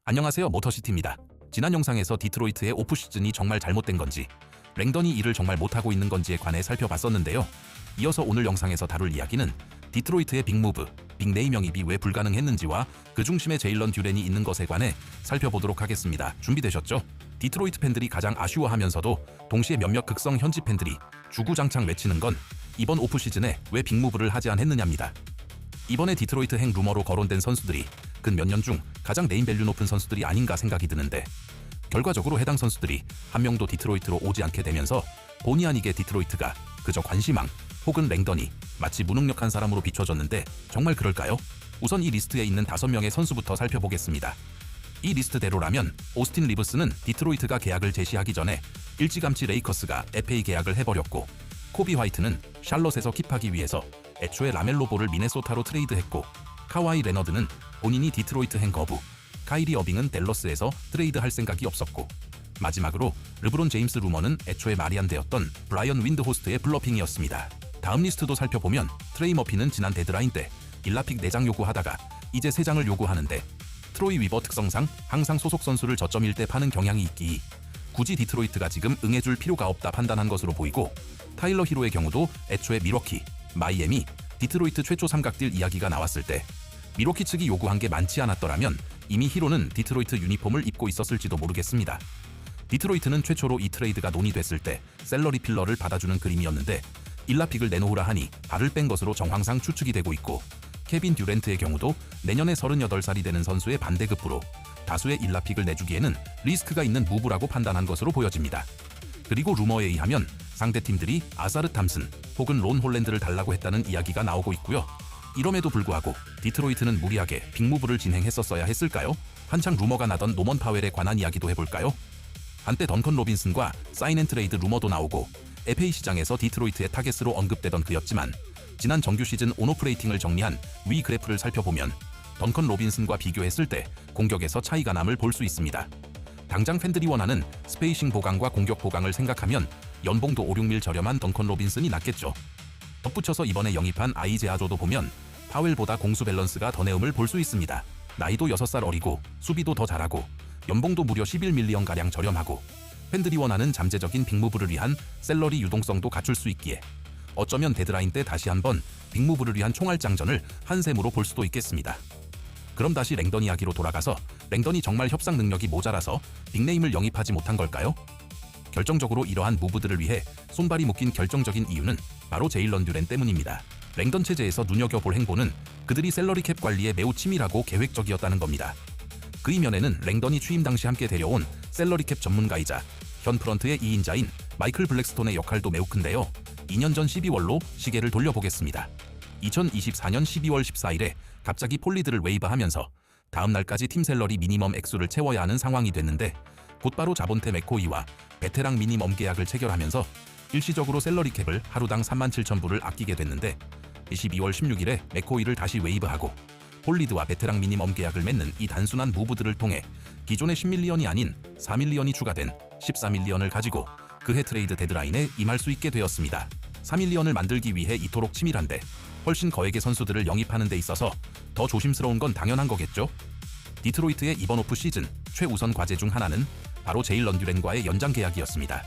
안녕하세요, 모터시티입니다. 지난 영상에서 디트로이트의 오프시즌이 정말 잘못된 건지, 랭던이 일을 정말 못하고 있는 건지에 관해 살펴봤었는데요. 이어서 오늘 영상에서 다룰 이야기는 디트로이트의 빅무브, 빅네임 영입이 왜 불가능했는지와 그 중심에 제일런 듀렌이 있는 것에 관해 살펴보도록 하겠습니다. 준비되셨죠? 디트로이트 팬들이 가장 아쉬워하면서도 동시에 몇몇 극성 현지 팬들이 주구장창 외치는 건 이번 오프시즌에 왜 빅무브를 하지 않았느냐입니다. 이번에 디트로이트 행 루머로 거론된 선수들이 근 몇 년 중 가장 네임밸류 높은 선수들이 아닌가 생각이 드는데, 결과적으로 해당 선수들이 한 명도 디트로이트로 오지 않게 되면서 본의 아니게 디트로이트가 그저 관심왕 혹은 랭던이 마치 무능력한 사람으로 비춰졌는데 정말 그럴까요? 우선 이 리스트에 있는 5명의 선수부터 살펴보겠습니다. 이 리스트대로라면 오스틴 리브스는 디트로이트가 계약을 제시하기 전에 일찌감치 레이커스가 FA 계약을 해버렸고, 코비 화이트는 샬럿에서 킵하기 위해서 애초에 라멜로 볼을 미네소타로 트레이드했고, 카와이 레너드는 본인이 디트로이트 행 거부, 카이리 어빙은 댈러스에서 트레이드할 생각이 없었고, 마지막으로 르브론 제임스 루머는 애초에 말이 안 되었던 브라이언 윈드호스트의 블러핑이었습니다. 다음 리스트도 살펴보면 트레이 머피는 지난 데드라인 때 1라픽 4장 요구하다가 이제 3장을 요구하는데, 트로이 위버 특성상 항상 소속 선수를 저점 1대 파는 경향이 있기에 굳이 디트로이트가 지금 응해줄 필요가 없다 판단한 것으로 보이고, 타일러 히로의 경우도 애초에 밀워키, 마이애미, 디트로이트 최초 삼각딜 이야기가 나왔을 때 밀워키 측이 요구한 게 많지 않았더라면 이미 히로는 디트로이트 유니폼을 입고 있었을지도 모르겠습니다. 디트로이트는 최초로 이 트레이드가 논의됐을 때 셀러리 필러를 받아주는 그림이었는데 1라픽을 내놓으라 하니 발을 뺀 것으로 정황상 추측이 되고 있고, 케빈 듀렌트의 경우도 내년에 38살이 되는 선수의 반대급부로 다수의 1라픽을 내주기에는 리스크가 있는 무브라고 판단한 것으로 보여집니다. 그리고 루머에 의하면 상대팀들이 아사르 탐슨 혹은 론 홀랜드를 달라고 했다는 이야기가 나오고 있고요. 이럼에도 불구하고 디트로이트는 무리하게 빅무브를 진행했었어야 했을까요? 한창 루머가 나던 노먼 파웰에 관한 이야기도 해볼까요? 한때 던컨 로빈슨과 사인앤트레이드 루머도 나오고 FA 시장에서 디트로이트의 타겟으로 언급되던 그였지만, 지난 정규 시즌 온오프레이팅을 정리한 위 그래프를 살펴보면 던컨 로빈슨과 비교했을 때 공격에서 차이가 남을 볼 수 있습니다. 당장 팬들이 원하는 스페이싱 보강과 공격 보강을 생각하면 연봉도 5-6밀 저렴한 던컨 로빈슨이 낫겠죠. 덧붙여서 이번에 영입한 아이제아조도 보면 파웰보다 공수 밸런스가 더 내음을 볼 수 있습니다. 나이도 6살 어리고 수비도 더 잘하고 연봉도 무려 11밀리언가량 저렴하고 팬들이 원하는 잠재적인 빅무브를 위한 셀러리 유동성도 갖출 수 있기에 어쩌면 데드라인 때 다시 한번 빅무브를 위한 총알장전을 한 셈으로 볼 수도 있겠습니다. 그럼 다시 랭던 이야기로 돌아가서, 랭던이 정말 협상 능력이 모자라서 빅네임을 영입하지 못한 걸까요? 결정적으로 이러한 무브들을 위해 손발이 묶인 결정적인 이유는 바로 제일런 듀렌 때문입니다. 랭던 체제에서 눈여겨볼 행보는 그들이 셀러리 캡 관리에 매우 치밀하고 계획적이었다는 겁니다. 그 이면에는 랭던이 취임 당시 함께 데려온 셀러리 캡 전문가이자 현 프런트의 2인자인 마이클 블랙스톤의 역할도 매우 큰데요. 2년 전 12월로 시계를 돌려보겠습니다. 2024년 12월 14일에 갑자기 폴리드를 웨이브하면서 다음 날까지 팀 셀러리 미니멈 액수를 채워야 하는 상황이 됐는데, 곧바로 자본테 맥코이와 베테랑 미니멈 계약을 체결하면서 일시적으로 셀러리 캡을 하루당 37,000불을 아끼게 됐는데, 12월 16일에 맥코이를 다시 웨이브하고 폴리드와 베테랑 미니멈 계약을 맺는 이 단순한 무브들을 통해 기존의 10밀리언이 아닌 4밀리언이 추가된 14밀리언을 가지고 그해 트레이드 데드라인에 임할 수 있게 되었습니다. 4밀리언을 만들기 위해 이토록 치밀한데 훨씬 거액의 선수들을 영입하는 데 있어서 더 조심스러운 건 당연한 거겠죠? 디트로이트의 이번 오프 시즌 최우선 과제 중 하나는 바로 제일런 듀렌과의 연장 계약이었습니다.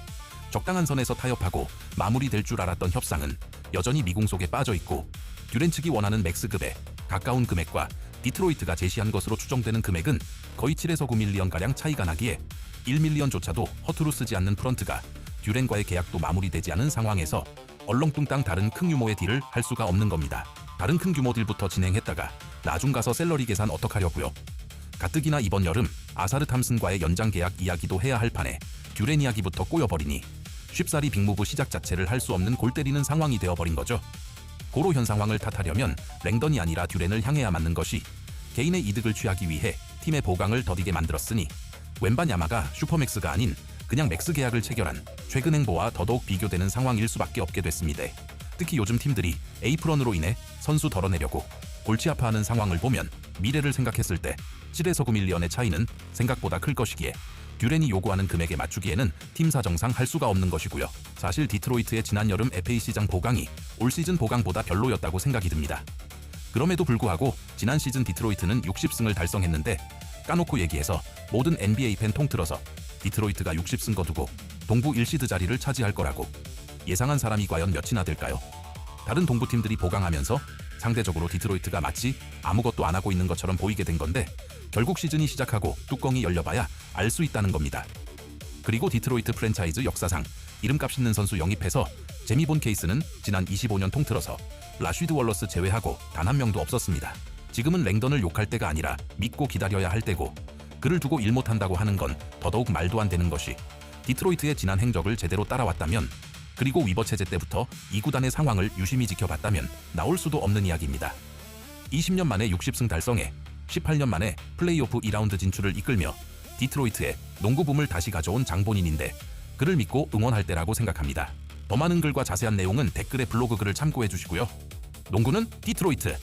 적당한 선에서 타협하고 마무리될 줄 알았던 협상은 여전히 미궁 속에 빠져있고, 듀렌 측이 원하는 맥스급에 가까운 금액과 디트로이트가 제시한 것으로 추정되는 금액은 거의 7에서 9밀리언가량 차이가 나기에 1밀리언조차도 허투루 쓰지 않는 프런트가 듀렌과의 계약도 마무리되지 않은 상황에서 얼렁뚱땅 다른 큰 규모의 딜을 할 수가 없는 겁니다. 다른 큰 규모 딜부터 진행했다가 나중 가서 셀러리 계산 어떡하려고요? 가뜩이나 이번 여름 아사르 탐슨과의 연장 계약 이야기도 해야 할 판에 듀렌 이야기부터 꼬여버리니 쉽사리 빅무브 시작 자체를 할 수 없는 골 때리는 상황이 되어버린 거죠. 고로 현 상황을 탓하려면 랭던이 아니라 듀렌을 향해야 맞는 것이, 개인의 이득을 취하기 위해 팀의 보강을 더디게 만들었으니 웬바냐마가 슈퍼맥스가 아닌 그냥 맥스 계약을 체결한 최근 행보와 더더욱 비교되는 상황일 수밖에 없게 됐습니다. 특히 요즘 팀들이 에이프런으로 인해 선수 덜어내려고 골치 아파하는 상황을 보면 미래를 생각했을 때 7에서 9밀리언의 차이는 생각보다 클 것이기에 듀렌이 요구하는 금액에 맞추기에는 팀 사정상 할 수가 없는 것이고요. 사실 디트로이트의 지난 여름 FA 시장 보강이 올 시즌 보강보다 별로였다고 생각이 듭니다. 그럼에도 불구하고 지난 시즌 디트로이트는 60승을 달성했는데 까놓고 얘기해서 모든 NBA 팬 통틀어서 디트로이트가 60승 거두고 동부 1시드 자리를 차지할 거라고 예상한 사람이 과연 몇이나 될까요? 다른 동부팀들이 보강하면서 상대적으로 디트로이트가 마치 아무것도 안 하고 있는 것처럼 보이게 된 건데 결국 시즌이 시작하고 뚜껑이 열려봐야 알 수 있다는 겁니다. 그리고 디트로이트 프랜차이즈 역사상 이름값 있는 선수 영입해서 재미 본 케이스는 지난 25년 통틀어서 라쉬드 월러스 제외하고 단 한 명도 없었습니다. 지금은 랭던을 욕할 때가 아니라 믿고 기다려야 할 때고 그를 두고 일 못한다고 하는 건 더더욱 말도 안 되는 것이 디트로이트의 지난 행적을 제대로 따라왔다면 그리고 위버 체제 때부터 이 구단의 상황을 유심히 지켜봤다면 나올 수도 없는 이야기입니다. 20년 만에 60승 달성해 18년 만에 플레이오프 2라운드 진출을 이끌며 디트로이트의 농구붐을 다시 가져온 장본인인데 그를 믿고 응원할 때라고 생각합니다. 더 많은 글과 자세한 내용은 댓글에 블로그 글을 참고해 주시고요. 농구는 디트로이트.